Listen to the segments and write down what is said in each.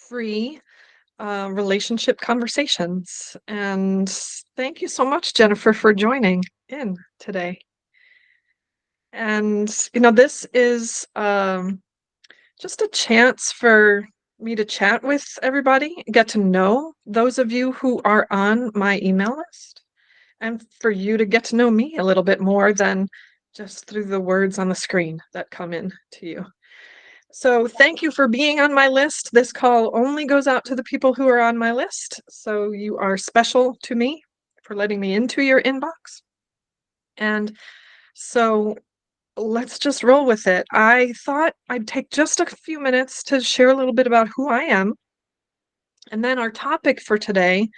free relationship conversations. And thank you so much, Jennifer, for joining in today. And, this is just a chance for me to chat with everybody, get to know those of you who are on my email list, and for you to get to know me a little bit more than just through the words on the screen that come in to you. So thank you for being on my list. This call only goes out to the people who are on my list. So you are special to me for letting me into your inbox. And so let's just roll with it. I thought I'd take just a few minutes to share a little bit about who I am. And then our topic for today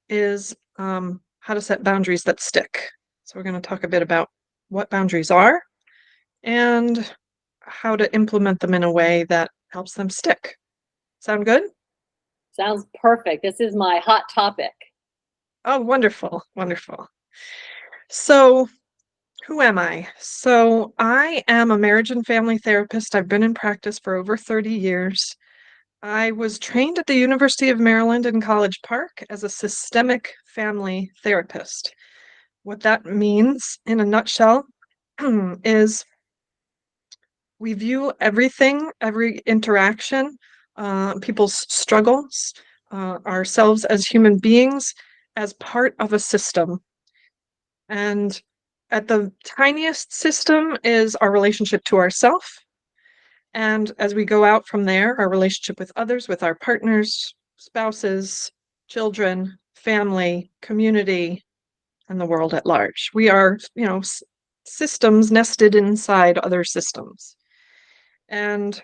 is how to set boundaries that stick. So we're going to talk a bit about what boundaries are and how to implement them in a way that helps them stick. Sound good? Sounds perfect. This is my hot topic. Oh, wonderful, wonderful. So, who am I? So, I am a marriage and family therapist. I've been in practice for over 30 years. I was trained at the University of Maryland in College Park as a systemic family therapist. What that means, in a nutshell, is we view everything, every interaction, people's struggles, ourselves as human beings, as part of a system. And at the tiniest system is our relationship to ourself. And as we go out from there, our relationship with others, with our partners, spouses, children, family, community, and the world at large. We are, systems nested inside other systems. And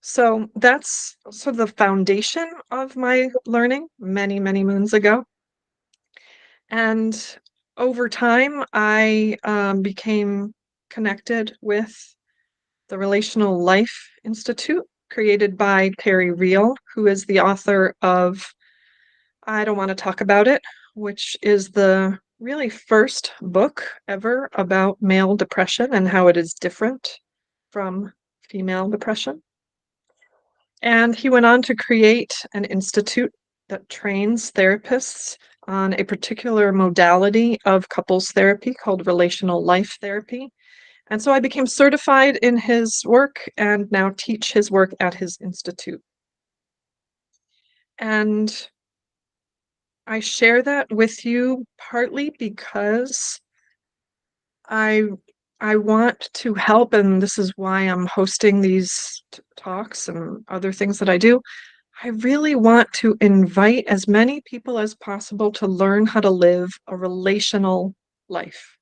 so that's sort of the foundation of my learning many, many moons ago. And over time, I became connected with the Relational Life Institute, created by Terry Real, who is the author of I Don't Want to Talk About It, which is the really first book ever about male depression and how it is different from female depression. And he went on to create an institute that trains therapists on a particular modality of couples therapy called relational life therapy. And so I became certified in his work and now teach his work at his institute. And I share that with you partly because I I want to help, and this is why I'm hosting these talks and other things that I do. I really want to invite as many people as possible to learn how to live a relational life.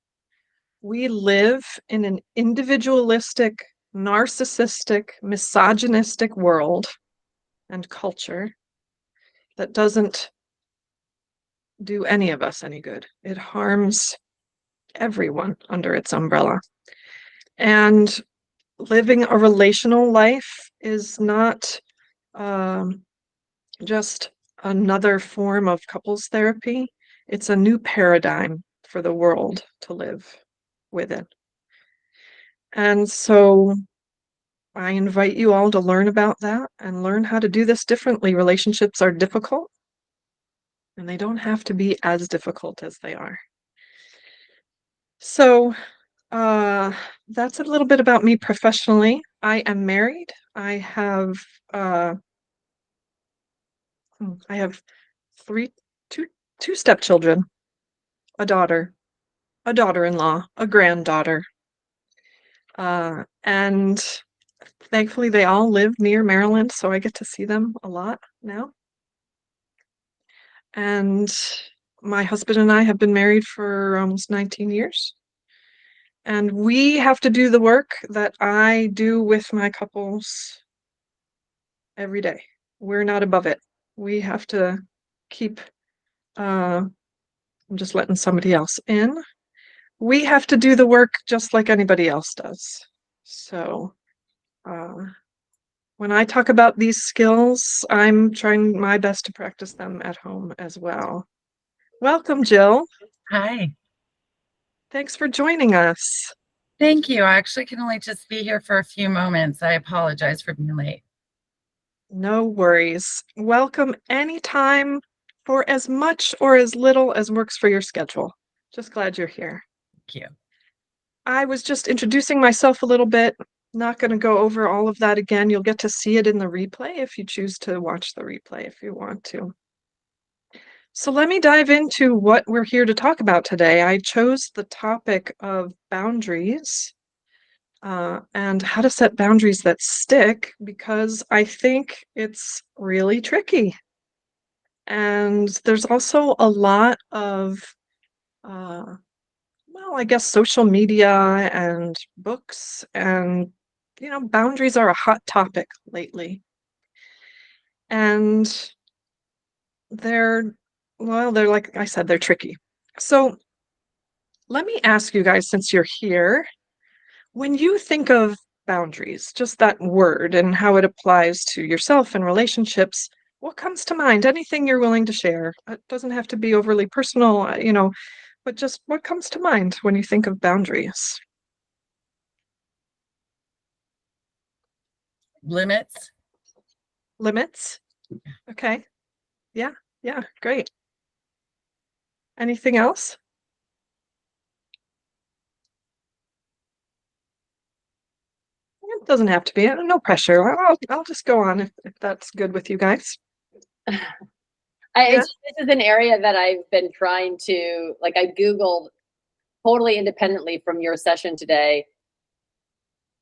We live in an individualistic, narcissistic, misogynistic world and culture that doesn't do any of us any good. It harms everyone under its umbrella. And living a relational life is not just another form of couples therapy. It's a new paradigm for the world to live within. And so I invite you all to learn about that and learn how to do this differently. Relationships are difficult, and they don't have to be as difficult as they are. So that's a little bit about me professionally. I am married. I have three, two stepchildren, a daughter, a daughter-in-law, a granddaughter. And thankfully they all live near Maryland, so I get to see them a lot now. And my husband and I have been married for almost 19 years. And we have to do the work that I do with my couples every day. We're not above it. We have to keep, I'm just letting somebody else in. We have to do the work just like anybody else does. So when I talk about these skills, I'm trying my best to practice them at home as well. Welcome, Jill. Hi. Thanks for joining us. Thank you. I actually can only just be here for a few moments. I apologize for being late. No worries. Welcome anytime for as much or as little as works for your schedule. Just glad you're here. Cute. I was just introducing myself a little bit. Not going to go over all of that again. You'll get to see it in the replay if you choose to watch the replay if you want to. So let me dive into what we're here to talk about today. I chose the topic of boundaries and how to set boundaries that stick because I think it's really tricky. And there's also a lot of, I guess social media and books and, boundaries are a hot topic lately. And they're, they're like I said, they're tricky. So let me ask you guys, since you're here, when you think of boundaries, just that word and how it applies to yourself and relationships, what comes to mind? Anything you're willing to share? It doesn't have to be overly personal, but just what comes to mind when you think of boundaries? Limits. Limits? Okay. Yeah, yeah, great. Anything else? It doesn't have to be. No pressure. I'll just go on if that's good with you guys. Yeah. This is an area that I've been trying to, like, I Googled totally independently from your session today.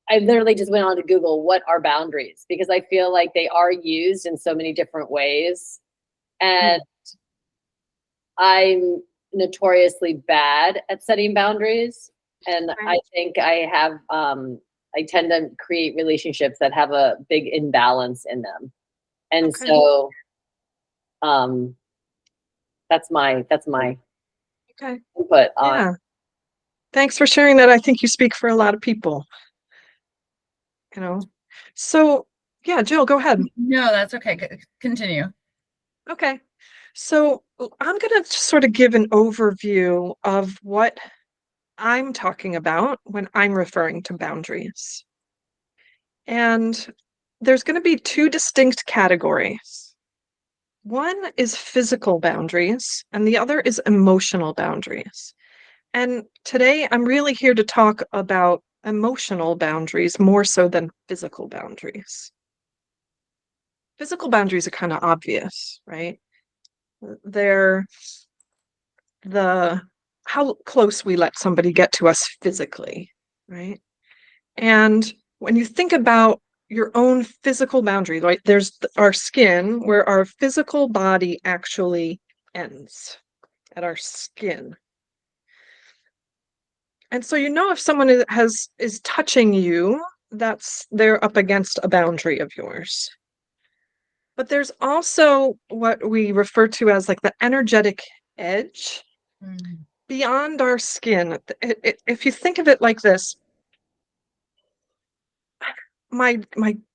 I literally just went on to Google what are boundaries because I feel like they are used in so many different ways. And I'm notoriously bad at setting boundaries. And I think I tend to create relationships that have a big imbalance in them. And Okay. so that's my Okay. input on. Yeah. Thanks for sharing that. I think you speak for a lot of people, you know. So, yeah, Jill, go ahead. No, that's okay. Continue. Okay. So, I'm going to sort of give an overview of what I'm talking about when I'm referring to boundaries. And there's going to be two distinct categories. One is physical boundaries, and the other is emotional boundaries. And today I'm really here to talk about emotional boundaries more so than physical boundaries. Physical boundaries are kind of obvious, right? They're the how close we let somebody get to us physically, right? And when you think about your own physical boundary, right, there's our skin where our physical body actually ends at our skin. And so if someone is touching you, they're up against a boundary of yours. But there's also what we refer to as like the energetic edge beyond our skin. If you think of it like this, my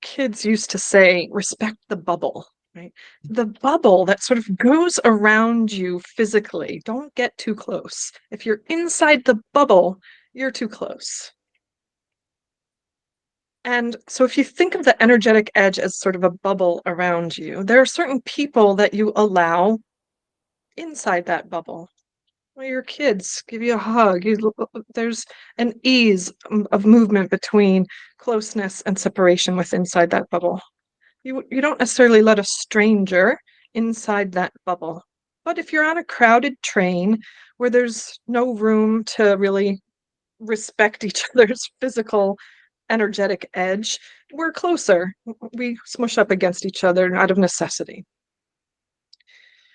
kids used to say, respect the bubble, right? The bubble that sort of goes around you physically. Don't get too close. If you're inside the bubble, you're too close. And so if you think of the energetic edge as sort of a bubble around you, there are certain people that you allow inside that bubble. Well, your kids give you a hug. There's an ease of movement between closeness and separation with inside that bubble. You don't necessarily let a stranger inside that bubble. But if you're on a crowded train where there's no room to really respect each other's physical energetic edge, we're closer. We smush up against each other out of necessity.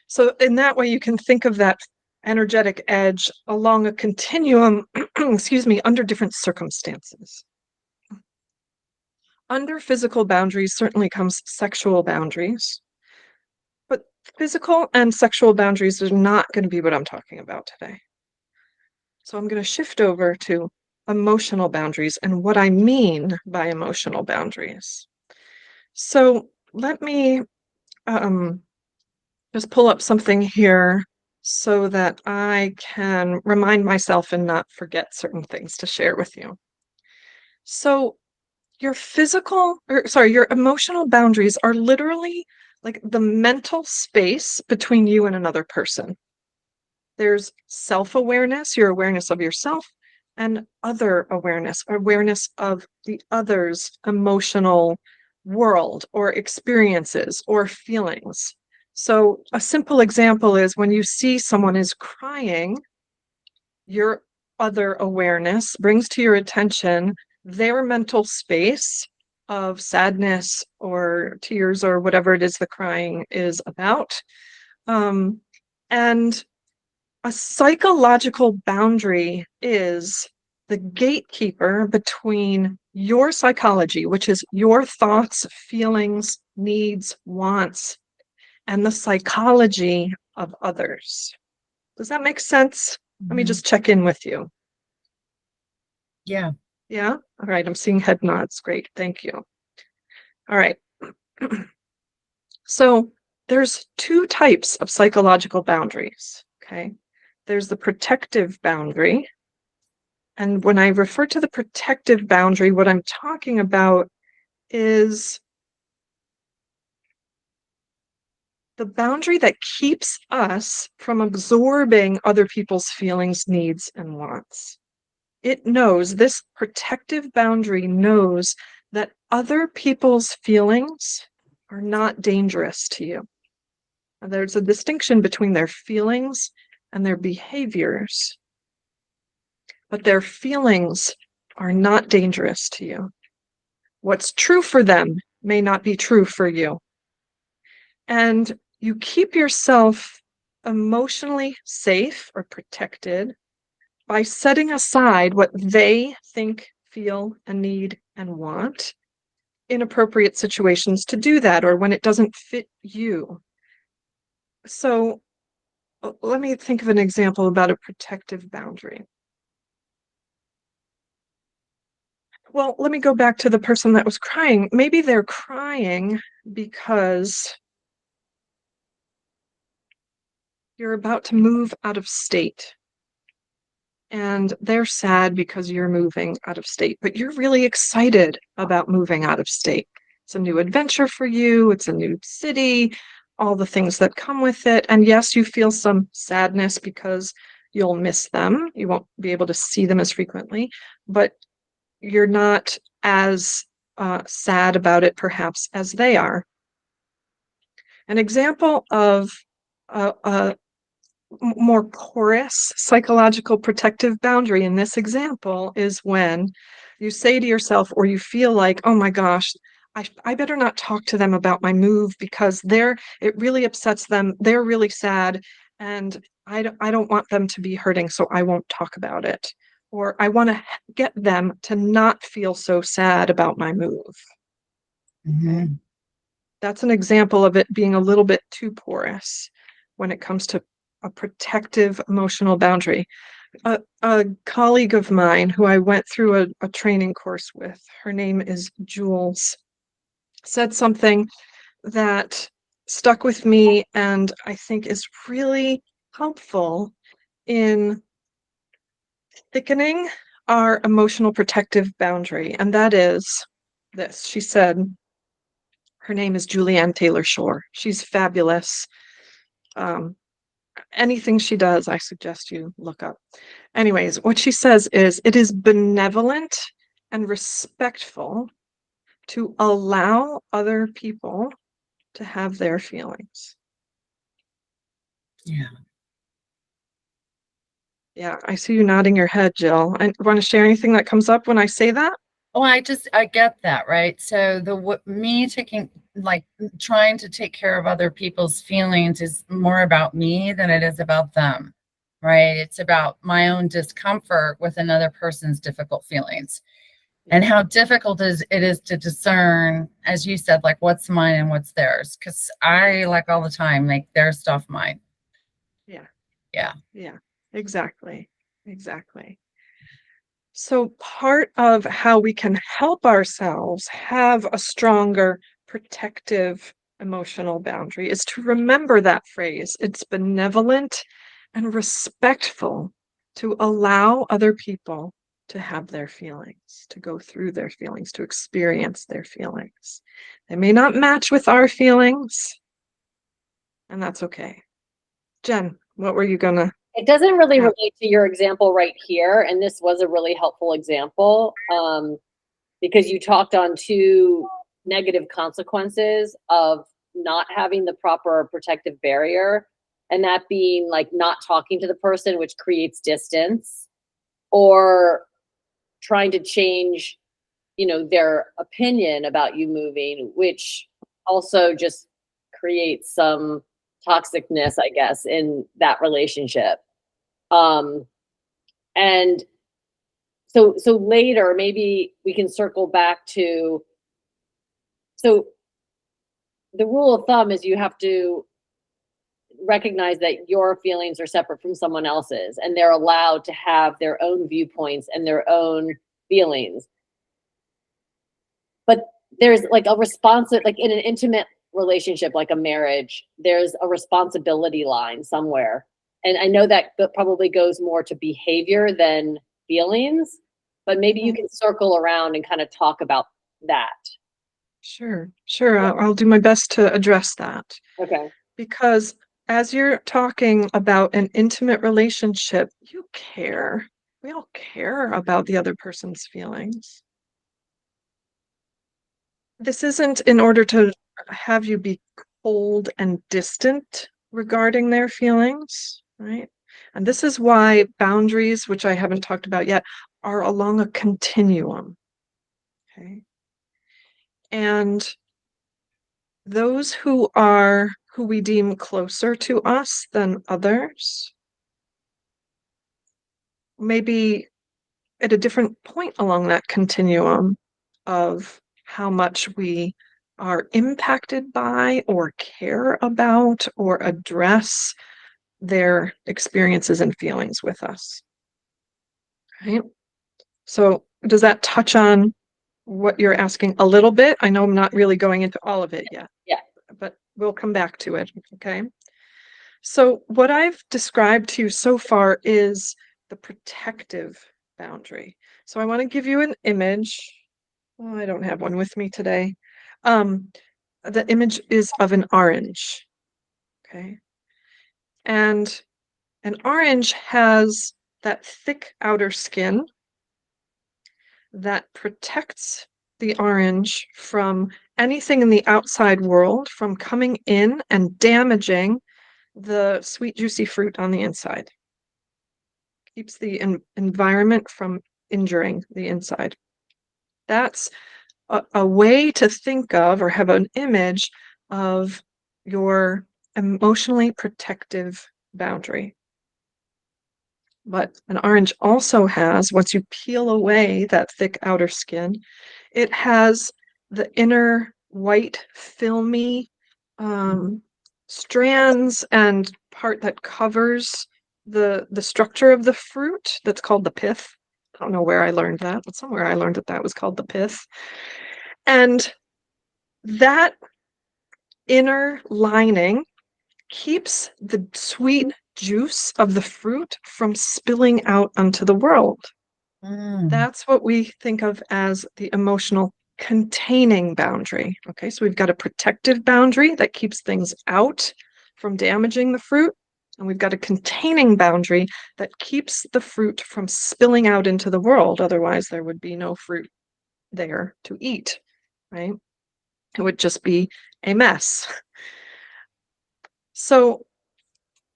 So in that way, you can think of that energetic edge along a continuum, excuse me, under different circumstances. Under physical boundaries certainly comes sexual boundaries, but physical and sexual boundaries are not going to be what I'm talking about today. So I'm going to shift over to emotional boundaries and what I mean by emotional boundaries. So let me just pull up something here so that I can remind myself and not forget certain things to share with you. So your emotional boundaries are literally like the mental space between you and another person. There's self-awareness, your awareness of yourself, and other awareness, awareness of the other's emotional world or experiences or feelings. So a simple example is when you see someone is crying, your other awareness brings to your attention their mental space of sadness or tears or whatever it is the crying is about. And a psychological boundary is the gatekeeper between your psychology, which is your thoughts, feelings, needs, wants, and the psychology of others. Does that make sense? Let me just check in with you. Yeah. Yeah? All right. I'm seeing head nods. Great. Thank you. All right. So there's two types of psychological boundaries. Okay. There's the protective boundary. And when I refer to the protective boundary, what I'm talking about is the boundary that keeps us from absorbing other people's feelings, needs, and wants. It knows, this protective boundary knows that other people's feelings are not dangerous to you. And there's a distinction between their feelings and their behaviors, but their feelings are not dangerous to you. What's true for them may not be true for you. And you keep yourself emotionally safe or protected by setting aside what they think, feel, and need and want in appropriate situations to do that, or when it doesn't fit you. So let me think of an example about a protective boundary. Well, let me go back to the person that was crying. Maybe they're crying because you're about to move out of state. And they're sad because you're moving out of state, but you're really excited about moving out of state. It's a new adventure for you, it's a new city, all the things that come with it. And yes, you feel some sadness because you'll miss them. You won't be able to see them as frequently, but you're not as sad about it, perhaps, as they are. An example of a more porous psychological protective boundary in this example is when you say to yourself, or you feel like, oh my gosh, I better not talk to them about my move because it really upsets them. They're really sad, and I don't want them to be hurting, so I won't talk about it. Or I want to get them to not feel so sad about my move. Okay. That's an example of it being a little bit too porous when it comes to a protective emotional boundary. A colleague of mine who I went through a training course with, her name is Jules, said something that stuck with me and I think is really helpful in thickening our emotional protective boundary. And that is this. She said, her name is Julianne Taylor Shore. She's fabulous. Anything she does, I suggest you look up. Anyways, what she says is, it is benevolent and respectful to allow other people to have their feelings. Yeah. Yeah, I see you nodding your head, Jill. I want to share anything that comes up when I say that? Oh, I get that, right? So me taking, like, trying to take care of other people's feelings is more about me than it is about them, right? It's about my own discomfort with another person's difficult feelings and how difficult it is to discern, as you said, like what's mine and what's theirs. Because I, like, all the time, make their stuff mine. Yeah. Yeah. Yeah, exactly. Exactly. So part of how we can help ourselves have a stronger protective emotional boundary is to remember that phrase. It's benevolent and respectful to allow other people to have their feelings, to go through their feelings, to experience their feelings. They may not match with our feelings, and that's okay. Jen, what were you gonna? It doesn't really Yeah. relate to your example right here, and this was a really helpful example, because you talked on two negative consequences of not having the proper protective barrier, and that being like not talking to the person, which creates distance, or trying to change, their opinion about you moving, which also just creates some toxicness, I guess, in that relationship. And so later, maybe we can circle back to, so the rule of thumb is you have to recognize that your feelings are separate from someone else's, and they're allowed to have their own viewpoints and their own feelings. But there's like a response, like in an intimate relationship, like a marriage, there's a responsibility line somewhere. And I know that probably goes more to behavior than feelings, but maybe you can circle around and kind of talk about that. Sure. I'll do my best to address that. Okay. Because as you're talking about an intimate relationship, you care. We all care about the other person's feelings. This isn't in order to have you be cold and distant regarding their feelings, right? And this is why boundaries, which I haven't talked about yet, are along a continuum. Okay. And those who we deem closer to us than others, maybe at a different point along that continuum of how much we are impacted by or care about or address their experiences and feelings with us. Right? So does that touch on what you're asking a little bit? I know I'm not really going into all of it yet. Yeah. But we'll come back to it, okay? So what I've described to you so far is the protective boundary. So I want to give you an image. Oh, I don't have one with me today. The image is of an orange, okay? And an orange has that thick outer skin that protects the orange from anything in the outside world from coming in and damaging the sweet, juicy fruit on the inside. Keeps the environment from injuring the inside. That's a way to think of or have an image of your emotionally protective boundary. But an orange also has, once you peel away that thick outer skin, it has the inner white, filmy strands and part that covers the structure of the fruit that's called the pith. I don't know where I learned that, but somewhere I learned that was called the pith. And that inner lining keeps the sweet juice of the fruit from spilling out onto the world. That's what we think of as the emotional containing boundary. Okay, so we've got a protective boundary that keeps things out from damaging the fruit, and we've got a containing boundary that keeps the fruit from spilling out into the world. Otherwise, there would be no fruit there to eat, right? It would just be a mess. So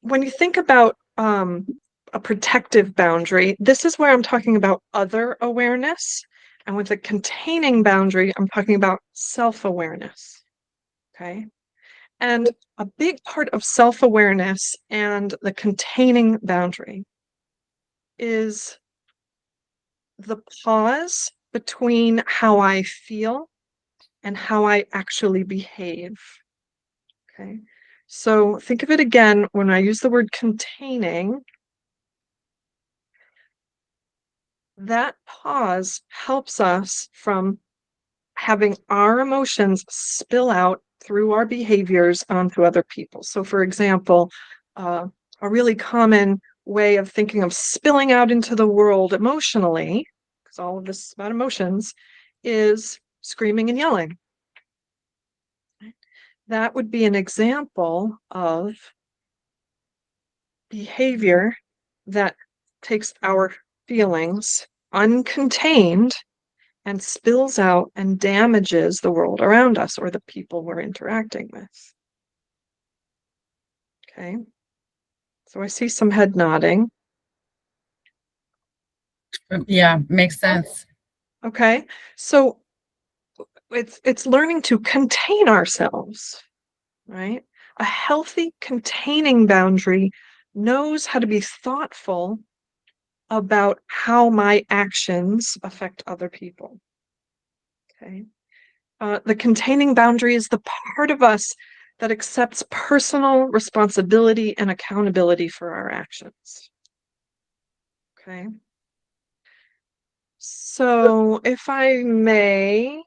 when you think about a protective boundary, this is where I'm talking about other awareness. And with a containing boundary, I'm talking about self-awareness. Okay. And a big part of self-awareness and the containing boundary is the pause between how I feel and how I actually behave. Okay. So think of it again when I use the word containing. That pause helps us from having our emotions spill out through our behaviors onto other people. So, for example, a really common way of thinking of spilling out into the world emotionally because all of this is about emotions, is screaming and yelling. That would be an example of behavior that takes our feelings uncontained and spills out and damages the world around us or the people we're interacting with. Okay. So I see some head nodding. Yeah, makes sense. Okay. So it's learning to contain ourselves, right? A healthy containing boundary knows how to be thoughtful about how my actions affect other people. Okay. The containing boundary is the part of us that accepts personal responsibility and accountability for our actions. Okay. So, if I may,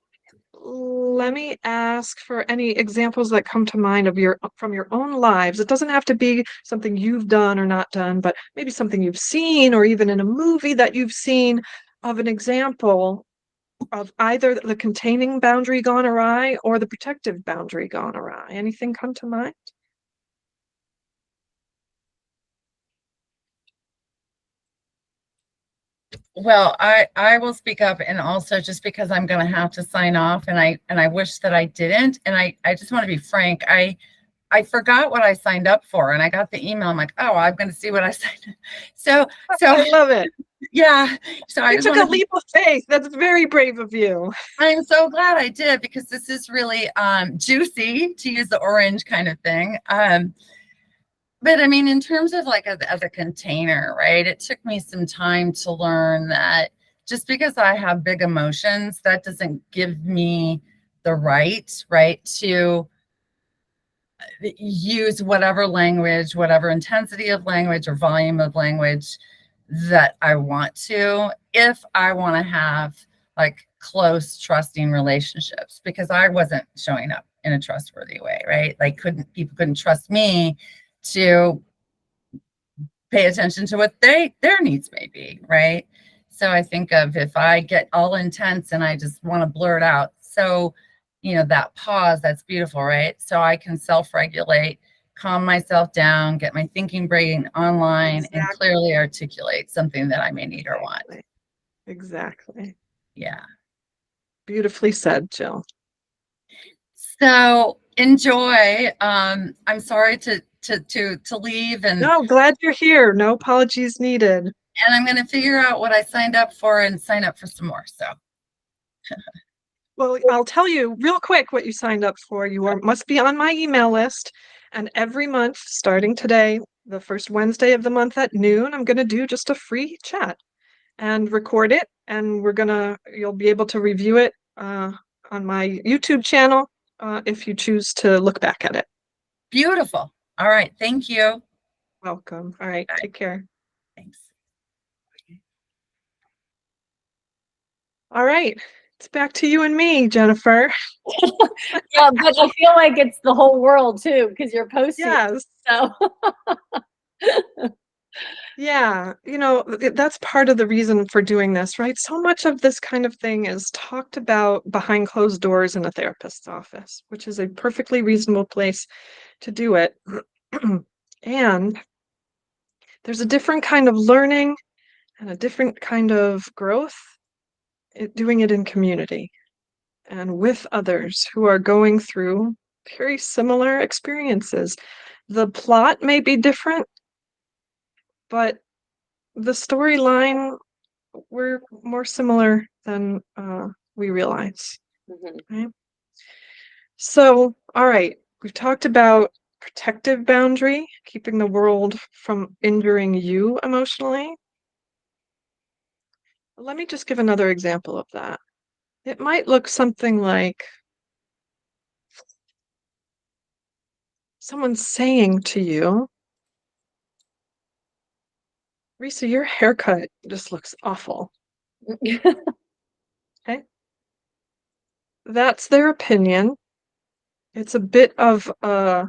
let me ask for any examples that come to mind of from your own lives. It doesn't have to be something you've done or not done, but maybe something you've seen or even in a movie that you've seen of an example of either the containing boundary gone awry or the protective boundary gone awry. Anything come to mind? Well, I will speak up, and also just because I'm going to have to sign off, and I wish that I didn't, and I just want to be frank. I forgot what I signed up for, and I got the email. I'm like, oh, I'm going to see what I signed up. So I love it. yeah. So I You just took want a to be, leap of faith. That's very brave of you. I'm so glad I did, because this is really juicy, to use the orange kind of thing. But I mean, in terms of like as a container, right? It took me some time to learn that just because I have big emotions, that doesn't give me the right, to use whatever language, whatever intensity of language or volume of language that I want to, if I want to have like close, trusting relationships, because I wasn't showing up in a trustworthy way, right? Like people couldn't trust me to pay attention to what their needs may be, right? So I think of, if I get all intense and I just want to blurt out, so that pause, that's beautiful, right? So I can self-regulate, calm myself down, get my thinking brain online, and Exactly. clearly articulate something that I may need or want. Exactly. Yeah. Beautifully said, Jill. So enjoy. I'm sorry to leave, and No, glad you're here. No apologies needed. I'm going to figure out what I signed up for and sign up for some more. So Well, I'll tell you real quick what you signed up for. Must be on my email list. And every month, starting today, the first Wednesday of the month at noon, I'm going to do just a free chat and record it. And you'll be able to review it on my YouTube channel if you choose to look back at it. beautiful. All right. Thank you. Welcome. All right. Take care. Thanks. All right. It's back to you and me, Jennifer. Yeah, but I feel like it's the whole world too, because you're posting. Yes. So Yeah, that's part of the reason for doing this, right? So much of this kind of thing is talked about behind closed doors in a therapist's office, which is a perfectly reasonable place to do it. And there's a different kind of learning and a different kind of growth doing it in community and with others who are going through very similar experiences. The plot may be different, but the storyline, we're more similar than we realize. Right? So, all right, we've talked about protective boundary, keeping the world from injuring you emotionally. Let me just give another example of that. It might look something like someone saying to you, Risa, your haircut just looks awful. Okay. That's their opinion. It's a bit of a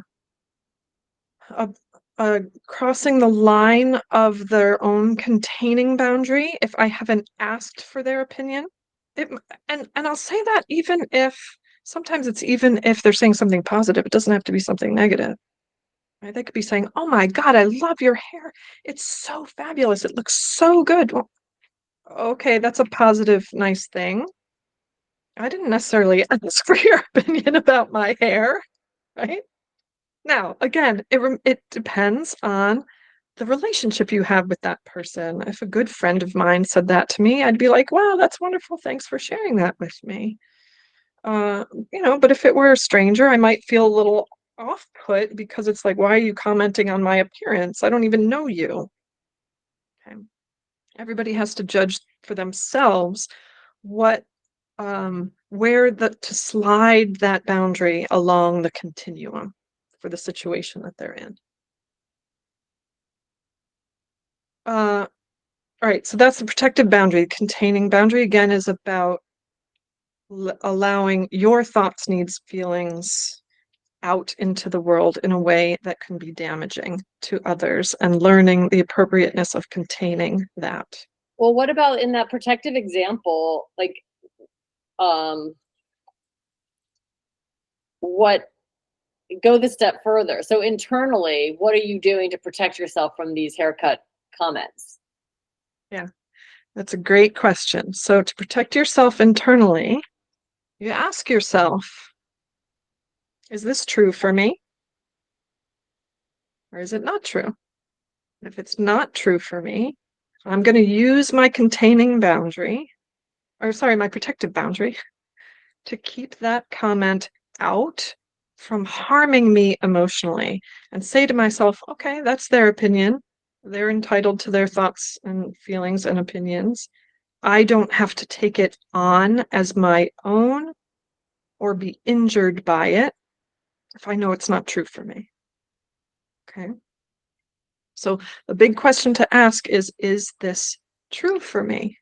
crossing the line of their own containing boundary if I haven't asked for their opinion. And I'll say that even if sometimes it's even if they're saying something positive, it doesn't have to be something negative. Right? They could be saying, "Oh my God, I love your hair. It's so fabulous. It looks so good." Well, okay, that's a positive, nice thing. I didn't necessarily ask for your opinion about my hair, right? Now, again, it depends on the relationship you have with that person. If a good friend of mine said that to me, I'd be like, "Wow, that's wonderful. Thanks for sharing that with me." Uh, but if it were a stranger, I might feel a little off put because it's like, why are you commenting on my appearance? I don't even know you. Okay. Everybody has to judge for themselves what where to slide that boundary along the continuum for the situation that they're in. All right, so that's the protective boundary. Containing boundary again is about allowing your thoughts, needs, feelings out into the world in a way that can be damaging to others and learning the appropriateness of containing that. Well, what about in that protective example, like, what go the step further? So internally, what are you doing to protect yourself from these haircut comments? Yeah, that's a great question. So to protect yourself internally, you ask yourself, is this true for me? Or is it not true? If it's not true for me, I'm going to use my containing boundary, or sorry, my protective boundary, to keep that comment out from harming me emotionally and say to myself, okay, that's their opinion. They're entitled to their thoughts and feelings and opinions. I don't have to take it on as my own or be injured by it if I know it's not true for me. Okay. So the big question to ask is this true for me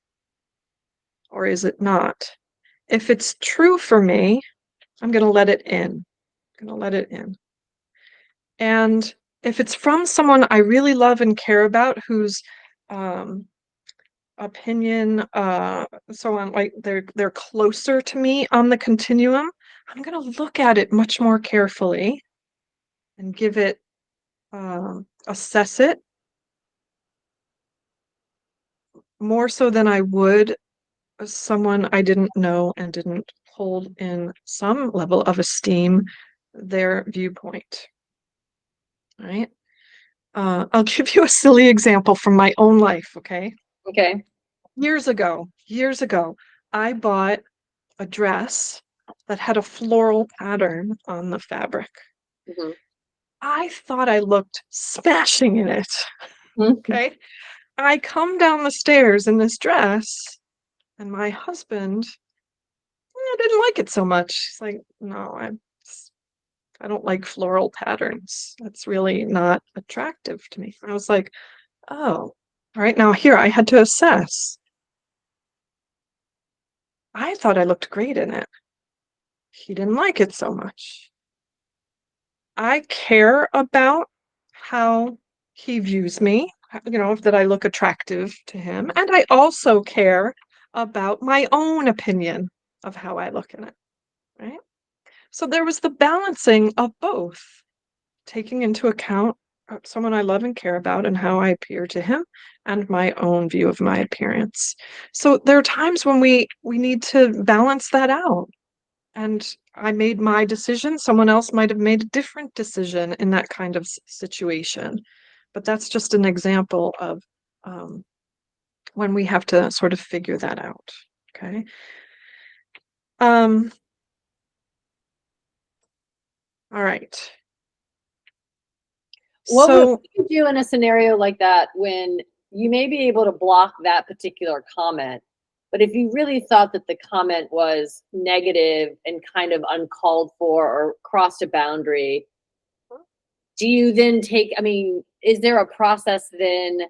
or is it not? If it's true for me, I'm going to let it in. I'm going to let it in. And if it's from someone I really love and care about, whose opinion, so on, like they're closer to me on the continuum, I'm going to look at it much more carefully and give it, assess it more so than I would someone I didn't know and didn't hold in some level of esteem their viewpoint. Right? I'll give you a silly example from my own life, okay? Okay. Years ago, I bought a dress that had a floral pattern on the fabric. Mm-hmm. I thought I looked smashing in it. Okay. I come down the stairs in this dress, and my husband didn't like it so much. He's like, no, I don't like floral patterns. That's really not attractive to me. I was like, oh, all right. Now here I had to assess. I thought I looked great in it. He didn't like it so much. I care about how he views me, that I look attractive to him. And I also care about my own opinion of how I look in it, right? So there was the balancing of both, taking into account someone I love and care about and how I appear to him and my own view of my appearance. So there are times when we need to balance that out. And I made my decision. Someone else might have made a different decision in that kind of situation. But that's just an example of when we have to sort of figure that out. Okay. All right. What would So you do in a scenario like that when you may be able to block that particular comment, but if you really thought that the comment was negative and kind of uncalled for or crossed a boundary, do you then is there a process then?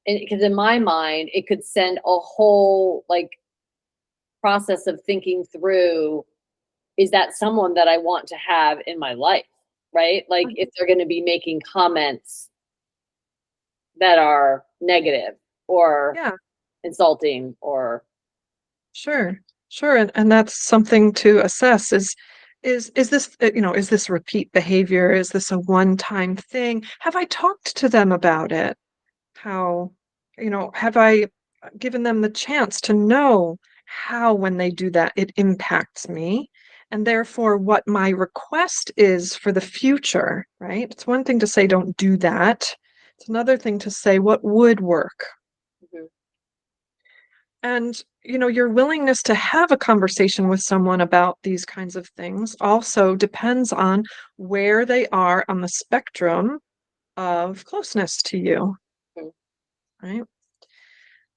Because in my mind, it could send a whole like process of thinking through, is that someone that I want to have in my life? right? Like if they're going to be making comments that are negative or Yeah, insulting or sure. Sure. And that's something to assess is this, is this repeat behavior? Is this a one-time thing? Have I talked to them about it? How, have I given them the chance to know how, when they do that, it impacts me, and therefore what my request is for the future, right? It's one thing to say, don't do that. It's another thing to say, what would work? Mhm. And, your willingness to have a conversation with someone about these kinds of things also depends on where they are on the spectrum of closeness to you, Mhm. right?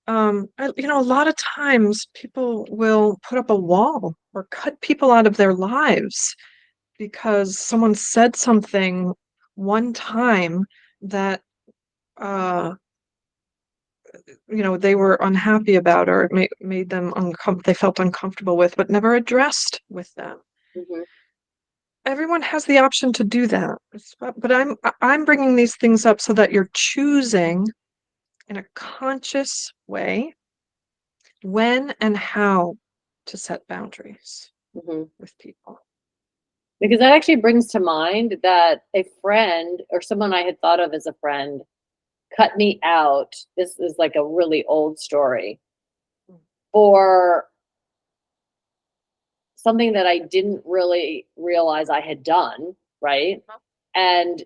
A lot of times people will put up a wall or cut people out of their lives because someone said something one time that uh, they were unhappy about, or it made them they felt uncomfortable with, but never addressed with them. Mhm. Everyone has the option to do that, but I'm bringing these things up so that you're choosing in a conscious way when and how to set boundaries Mhm. with people. Because that actually brings to mind that a friend or someone I had thought of as a friend cut me out. This is like a really old story for something that I didn't really realize I had done, right? And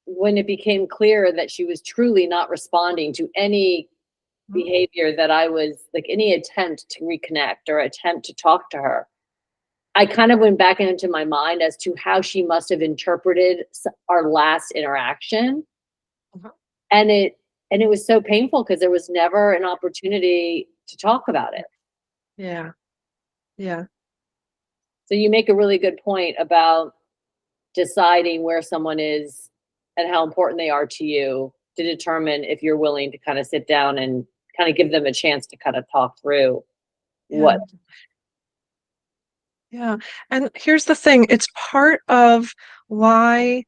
when it became clear that she was truly not responding to any Mhm. behavior that I was like any attempt to reconnect or attempt to talk to her, I kind of went back into my mind as to how she must have interpreted our last interaction. Uh-huh. And it was so painful because there was never an opportunity to talk about it. Yeah, yeah, So you make a really good point about deciding where someone is and how important they are to you to determine if you're willing to kind of sit down and kind of give them a chance to kind of talk through yeah, what. yeah. And here's the thing, it's part of why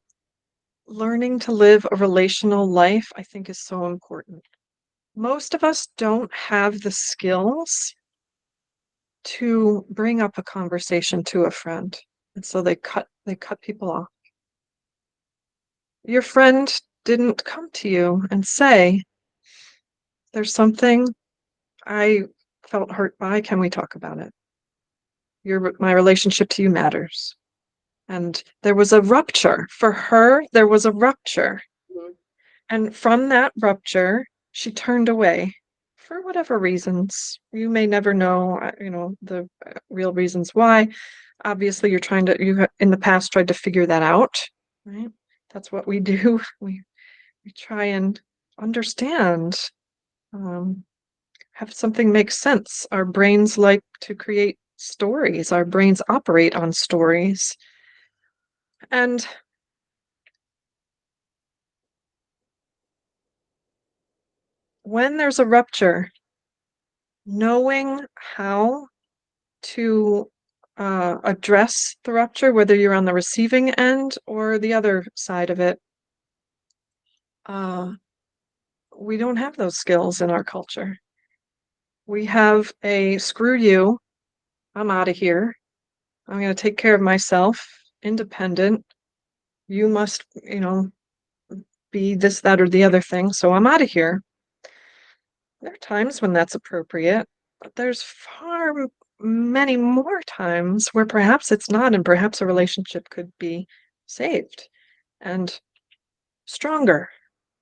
learning to live a relational life, I think, is so important. Most of us don't have the skills to bring up a conversation to a friend. And so they cut people off. Your friend didn't come to you and say, there's something I felt hurt by. Can we talk about it? My relationship to you matters. And there was a rupture. For her, there was a rupture. Mhm. And from that rupture, she turned away for whatever reasons. You may never know, the real reasons why. Obviously, in the past tried to figure that out, right? That's what we do. We try and understand, um, have something make sense. Our brains like to create stories. Our brains operate on stories. And when there's a rupture, knowing how to address the rupture, whether you're on the receiving end or the other side of it, uh, we don't have those skills in our culture. We have a screw you, I'm out of here. I'm going to take care of myself, independent. You must, be this, that, or the other thing. So I'm out of here. There are times when that's appropriate, but there's many more times where perhaps it's not, and perhaps a relationship could be saved and stronger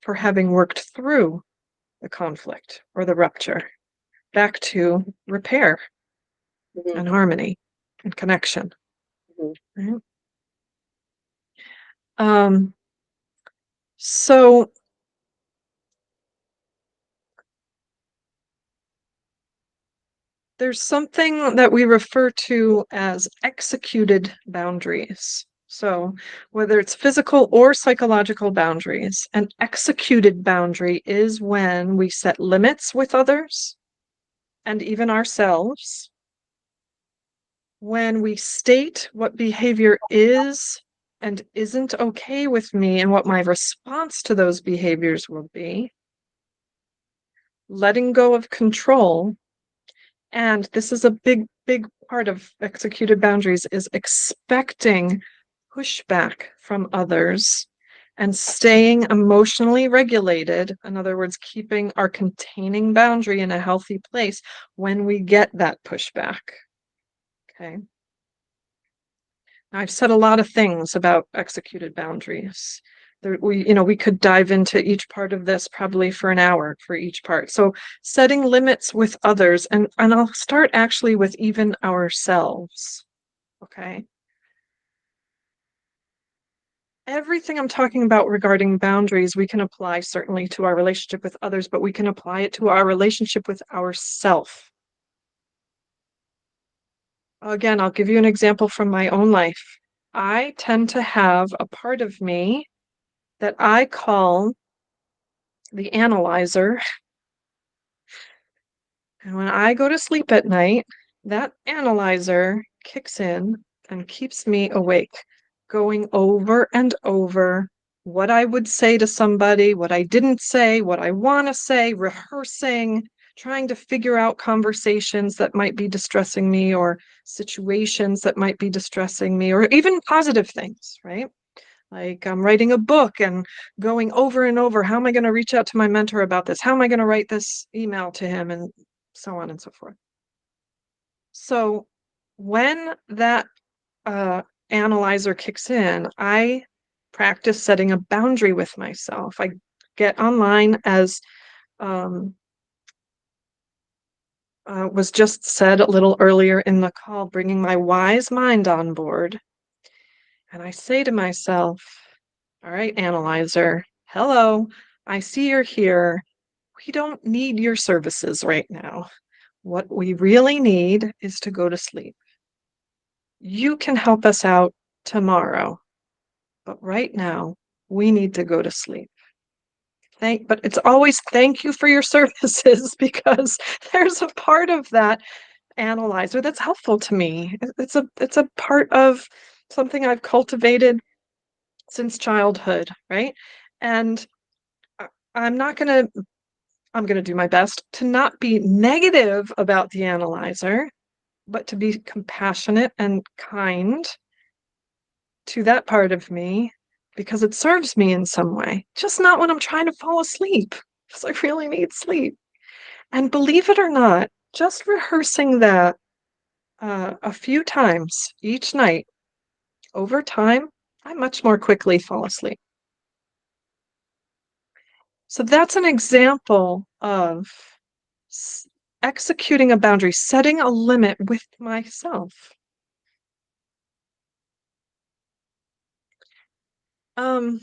for having worked through the conflict or the rupture back to repair Mhm. and harmony and connection. Mhm. Right? Um, so there's something that we refer to as executed boundaries. So, whether it's physical or psychological boundaries, an executed boundary is when we set limits with others and even ourselves, when we state what behavior is and isn't okay with me and what my response to those behaviors will be, letting go of control. And this is a big, big part of executed boundaries is expecting pushback from others and staying emotionally regulated. In other words, keeping our containing boundary in a healthy place when we get that pushback. Okay. Now, I've said a lot of things about executed boundaries. We could dive into each part of this probably for an hour for each part. So setting limits with others, and I'll start actually with even ourselves. Okay. Everything I'm talking about regarding boundaries, we can apply certainly to our relationship with others, but we can apply it to our relationship with ourself. Again, I'll give you an example from my own life. I tend to have a part of me that I call the analyzer. And when I go to sleep at night, that analyzer kicks in and keeps me awake, going over and over what I would say to somebody, what I didn't say, what I want to say, rehearsing, trying to figure out conversations that might be distressing me or situations that might be distressing me, or even positive things, right? Like I'm writing a book and going over and over, how am I going to reach out to my mentor about this? How am I going to write this email to him? And so on and so forth. So when that uh, analyzer kicks in, I practice setting a boundary with myself. I get online, as um, was just said a little earlier in the call, bringing my wise mind on board. And I say to myself, all right, analyzer, hello, I see you're here. We don't need your services right now. What we really need is to go to sleep. You can help us out tomorrow, but right now we need to go to sleep. But it's always thank you for your services because there's a part of that analyzer that's helpful to me. It's a part of something I've cultivated since childhood, right? And I'm not going to I'm going to do my best to not be negative about the analyzer, but to be compassionate and kind to that part of me because it serves me in some way, just not when I'm trying to fall asleep because I really need sleep. And believe it or not, just rehearsing that a few times each night over time, I much more quickly fall asleep. So that's an example of executing a boundary, setting a limit with myself. Um,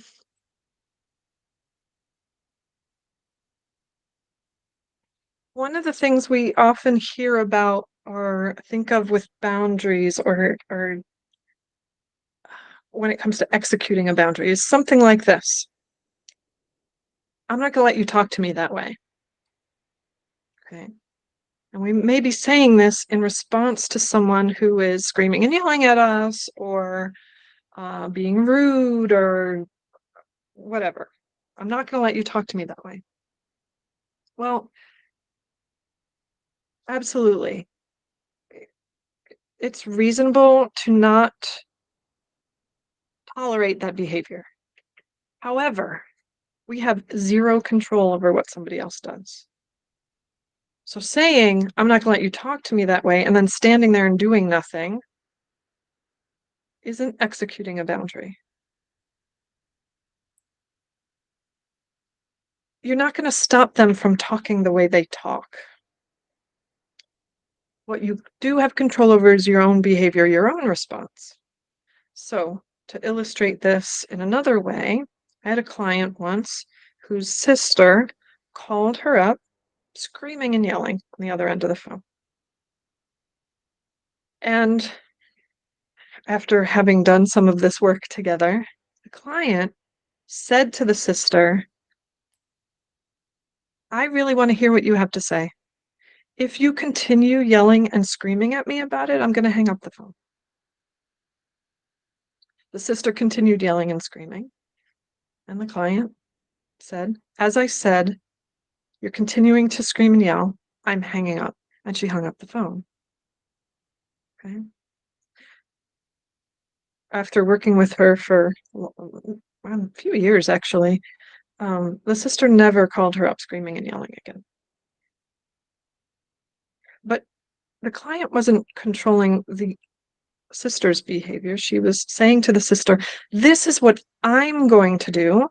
One of the things we often hear about or think of with boundaries or when it comes to executing a boundary is something like this. I'm not going to let you talk to me that way. Okay. And we may be saying this in response to someone who is screaming and yelling at us or being rude or whatever. I'm not going to let you talk to me that way. Well, absolutely. It's reasonable to not tolerate that behavior. However, we have zero control over what somebody else does. So saying, I'm not going to let you talk to me that way, and then standing there and doing nothing isn't executing a boundary. You're not going to stop them from talking the way they talk. What you do have control over is your own behavior, your own response. So, to illustrate this in another way, I had a client once whose sister called her up, screaming and yelling on the other end of the phone. And after having done some of this work together, the client said to the sister, I really want to hear what you have to say. If you continue yelling and screaming at me about it, I'm going to hang up the phone. The sister continued yelling and screaming, and the client said, "As I said, you're continuing to scream and yell. I'm hanging up." And she hung up the phone. Okay. After working with her for a few years, actually, the sister never called her up screaming and yelling again. But the client wasn't controlling the sister's behavior. She was saying to the sister, "This is what I'm going to do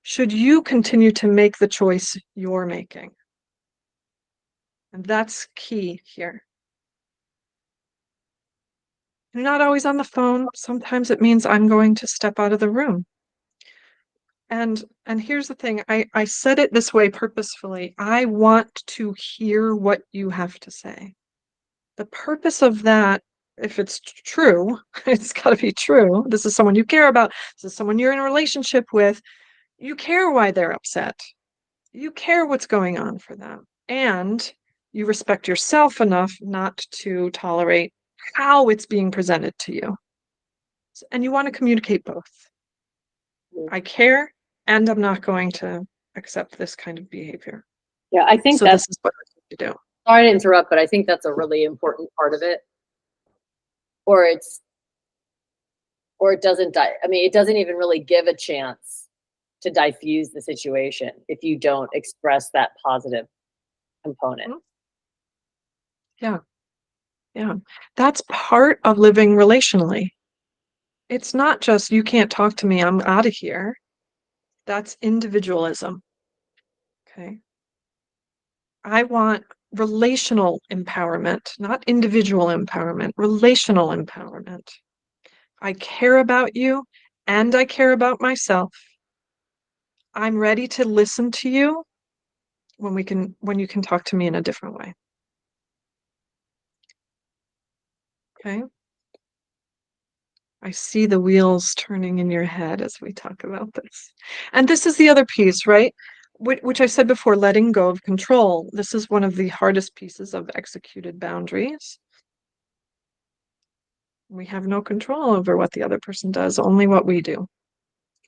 should you continue to make the choice you're making." And that's key here. You're not always on the phone. Sometimes it means I'm going to step out of the room. And here's the thing, I said it this way purposefully. I want to hear what you have to say. The purpose of that, if it's true, it's got to be true. This is someone you care about. This is someone you're in a relationship with. You care why they're upset. You care what's going on for them. And you respect yourself enough not to tolerate how it's being presented to you. And you want to communicate both. I care, and I'm not going to accept this kind of behavior. Yeah, I think So that's, this is what I need to do. sorry to interrupt, but I think that's a really important part of it. Or it doesn't I mean, it doesn't even really give a chance to diffuse the situation if you don't express that positive component. Yeah. Yeah. That's part of living relationally. It's not just you can't talk to me, I'm out of here. That's individualism. Okay. I want relational empowerment, not individual empowerment, relational empowerment. I care about you and I care about myself. I'm ready to listen to you when you can talk to me in a different way. Okay? I see the wheels turning in your head as we talk about this. And this is the other piece, right? Which I said before, letting go of control. This is one of the hardest pieces of executed boundaries. We have no control over what the other person does, only what we do,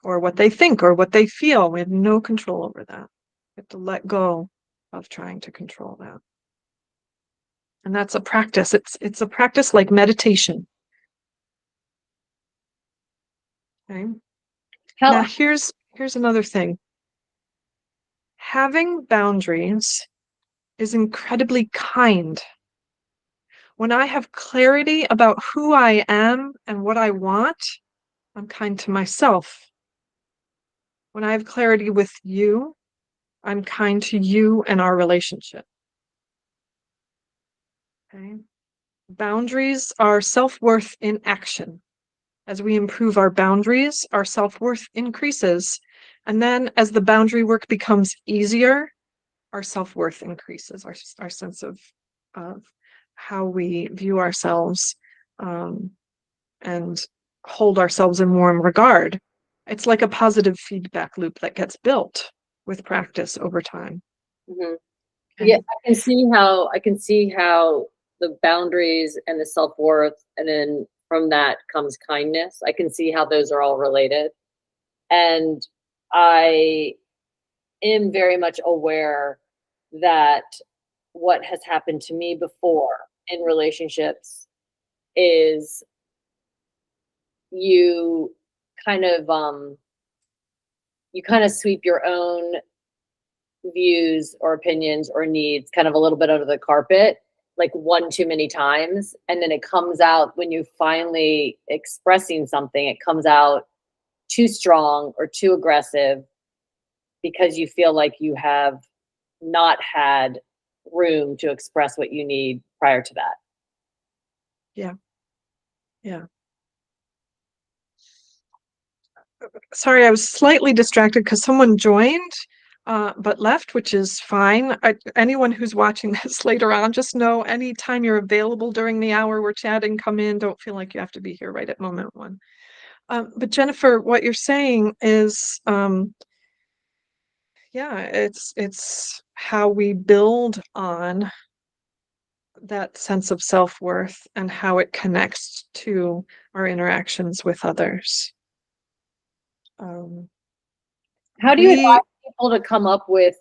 or what they think, or what they feel. We have no control over that. We have to let go of trying to control that. And that's a practice. It's a practice like meditation. Okay. Now How here's another thing. Having boundaries is incredibly kind. When I have clarity about who I am and what I want, I'm kind to myself. When I have clarity with you, I'm kind to you and our relationship. Okay. Boundaries are self-worth in action. As we improve our boundaries, our self-worth increases. And then as the boundary work becomes easier, our self-worth increases, our sense of how we view ourselves and hold ourselves in warm regard. It's like a positive feedback loop that gets built with practice over time. Mhm. Okay. Yeah, I can see how the boundaries and the self-worth, and then from that comes kindness. I can see how those are all related. And I am very much aware that what has happened to me before in relationships is you kind of you kind of sweep your own views or opinions or needs kind of a little bit under the carpet, like one too many times, and then it comes out when you finally expressing something, it comes out too strong or too aggressive because you feel like you have not had room to express what you need prior to that. Yeah. Yeah. Sorry, I was slightly distracted because someone joined, but left, which is fine. Anyone who's watching this later on, just know anytime you're available during the hour we're chatting, come in. Don't feel like you have to be here right at moment one. But Jennifer, what you're saying is, yeah, it's how we build on that sense of self-worth and how it connects to our interactions with others. Um, How do you we advise people to come up with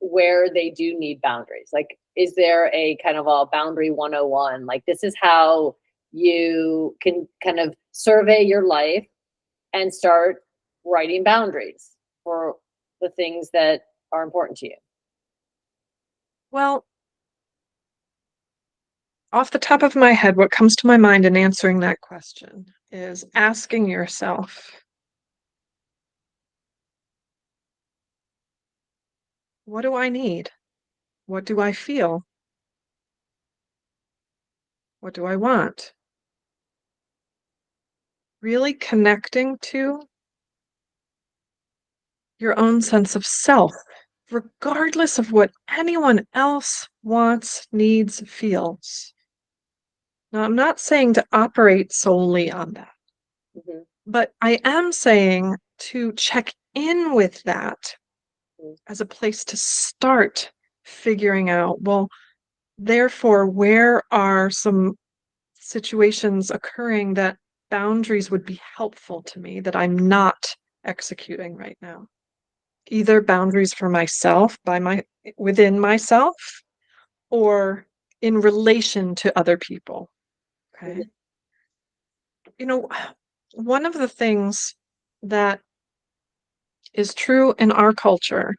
where they do need boundaries? Like, is there a kind of a boundary 101? Like, this is how you can kind of survey your life and start writing boundaries for the things that are important to you. Well, off the top of my head, what comes to my mind in answering that question is asking yourself, what do I need? What do I feel? What do I want? Really connecting to your own sense of self, regardless of what anyone else wants, needs, feels. Now, I'm not saying to operate solely on that, Mhm, but I am saying to check in with that mhm, as a place to start figuring out, well, therefore, where are some situations occurring that boundaries would be helpful to me that I'm not executing right now? Either boundaries for myself within myself or in relation to other people. mhm, Okay. You know, one of the things that is true in our culture,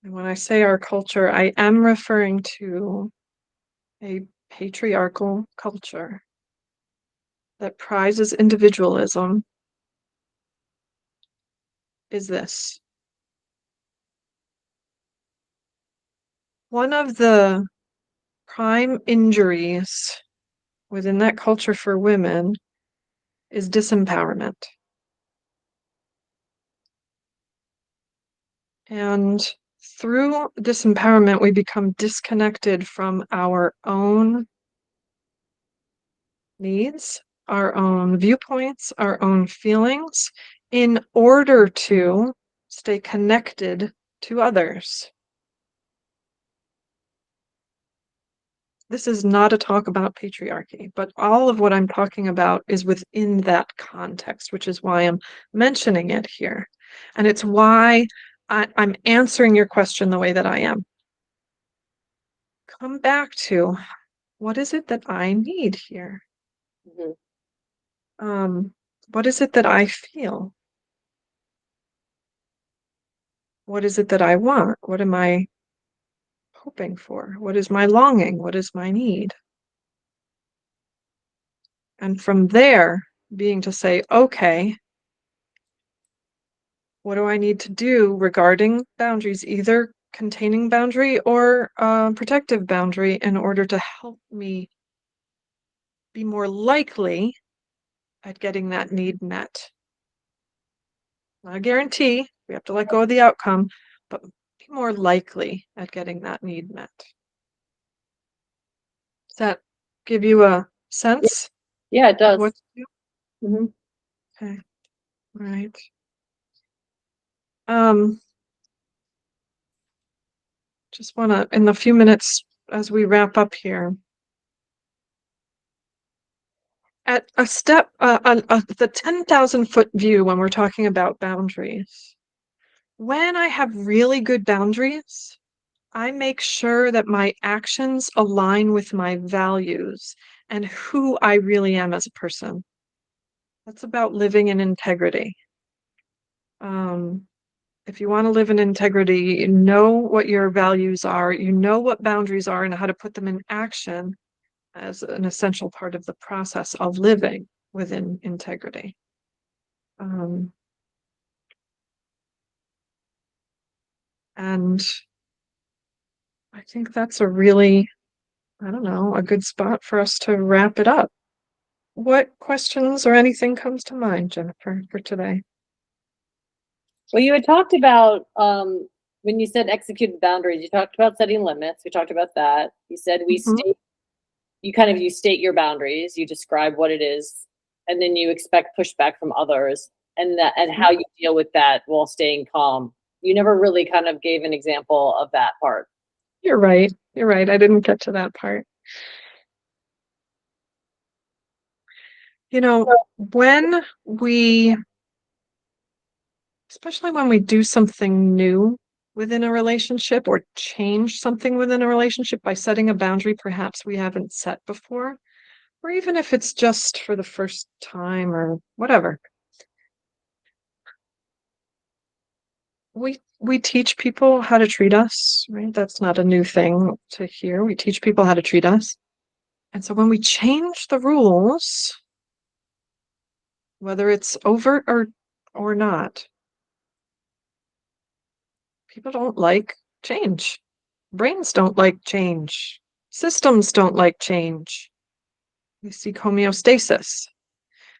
and when I say our culture, I am referring to a patriarchal culture that prizes individualism, is this. One of the prime injuries within that culture for women is disempowerment. And through disempowerment, we become disconnected from our own needs, our own viewpoints, our own feelings, in order to stay connected to others. This is not a talk about patriarchy, but all of what I'm talking about is within that context, which is why I'm mentioning it here. And it's why I'm answering your question the way that I am. Come back to, what is it that I need here? mhm. Um, what is it that I feel? What is it that I want? What am I hoping for? What is my longing? What is my need? And from there, being to say, okay, what do I need to do regarding boundaries, either containing boundary or protective boundary, in order to help me be more likely at getting that need met? Not a guarantee, we have to let go of the outcome, but be more likely at getting that need met. Does that give you a Yeah, sense yeah, it of does. what to do? Mhm. Okay, right. Um, just want to, in the few minutes as we wrap up here, at a step, the 10,000-foot view when we're talking about boundaries, when I have really good boundaries, I make sure that my actions align with my values and who I really am as a person. That's about living in integrity. Um, if you want to live in integrity, you know what your values are, you know what boundaries are, and how to put them in action as an essential part of the process of living within integrity. Um, and I think that's a really, I don't know, a good spot for us to wrap it up. What questions or anything comes to mind, Jennifer, for today? Well, you had talked about when you said executed boundaries, you talked about setting limits. We talked about that. You said Mhm. you state your boundaries, you describe what it is, and then you expect pushback from others and Mhm. how you deal with that while staying calm. You never really kind of gave an example of that part. You're right. You're right. I didn't get to that part. You know, when we, especially when we do something new within a relationship or change something within a relationship by setting a boundary perhaps we haven't set before, or even if it's just for the first time or whatever, we teach people how to treat us, right? That's not a new thing to hear. We teach people how to treat us. And so when we change the rules, whether it's overt or not, people don't like change. Brains don't like change. Systems don't like change. We seek homeostasis.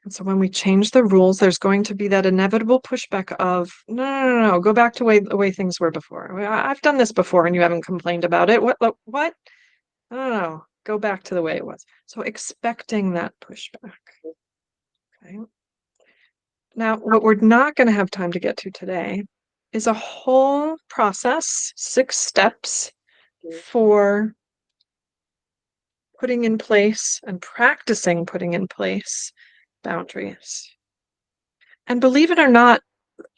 And so when we change the rules, there's going to be that inevitable pushback of, no, no, no, no, go back to the way things were before. I've done this before and you haven't complained about it. What? No, go back to the way it was. So expecting that pushback. Okay. Now, what we're not going to have time to get to today is a whole process, 6 steps for putting in place and practicing putting in place boundaries. And believe it or not,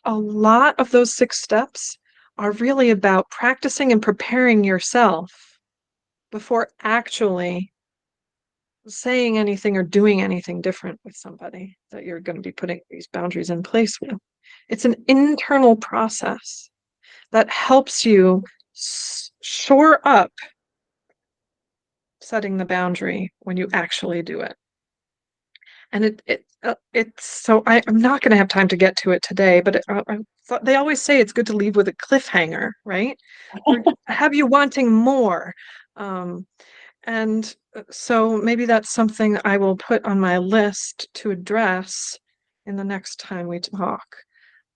a lot of those 6 steps are really about practicing and preparing yourself before actually saying anything or doing anything different with somebody that you're going to be putting these boundaries in place with. It's an internal process that helps you shore up setting the boundary when you actually do it. And it's so I'm not going to have time to get to it today, but they always say it's good to leave with a cliffhanger, right? Or have you wanting more. And so maybe that's something I will put on my list to address in the next time we talk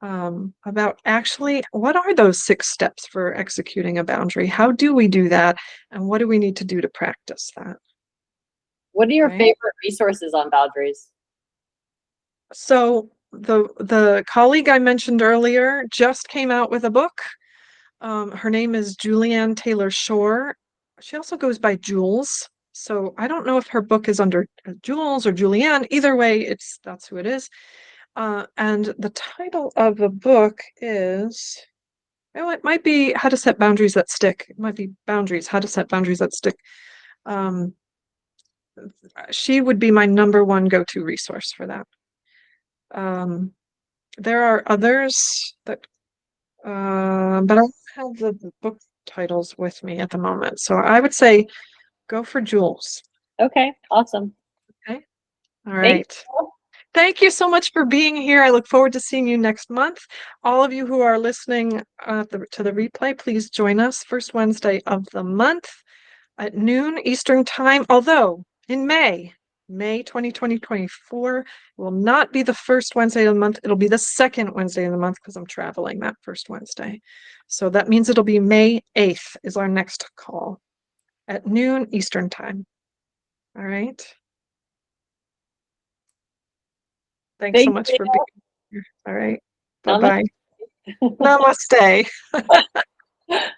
about actually what are those 6 steps for executing a boundary? How do we do that? And what do we need to do to practice that? What are your Right? favorite resources on boundaries? So the colleague I mentioned earlier just came out with a book. Her name is Julianne Taylor Shore. She also goes by Jules. So I don't know if her book is under Jules or Julianne. Either way, that's who it is. And the title of the book is, well, it might be How to Set Boundaries That Stick. It might be Boundaries, How to Set Boundaries That Stick. She would be my number one go-to resource for that. There are others that, but I don't have the book titles with me at the moment. So I would say go for Jules. Okay, awesome. Okay. All Thank right. you. Thank you so much for being here. I look forward to seeing you next month. All of you who are listening to the replay, please join us first Wednesday of the month at noon Eastern Time. Although in May 2024 will not be the first Wednesday of the month. It'll be the second Wednesday of the month because I'm traveling that first Wednesday. So that means it'll be May 8th is our next call at noon Eastern Time. All right. Thanks so Thank much you. for being here. All right. Namaste. Bye-bye. Namaste.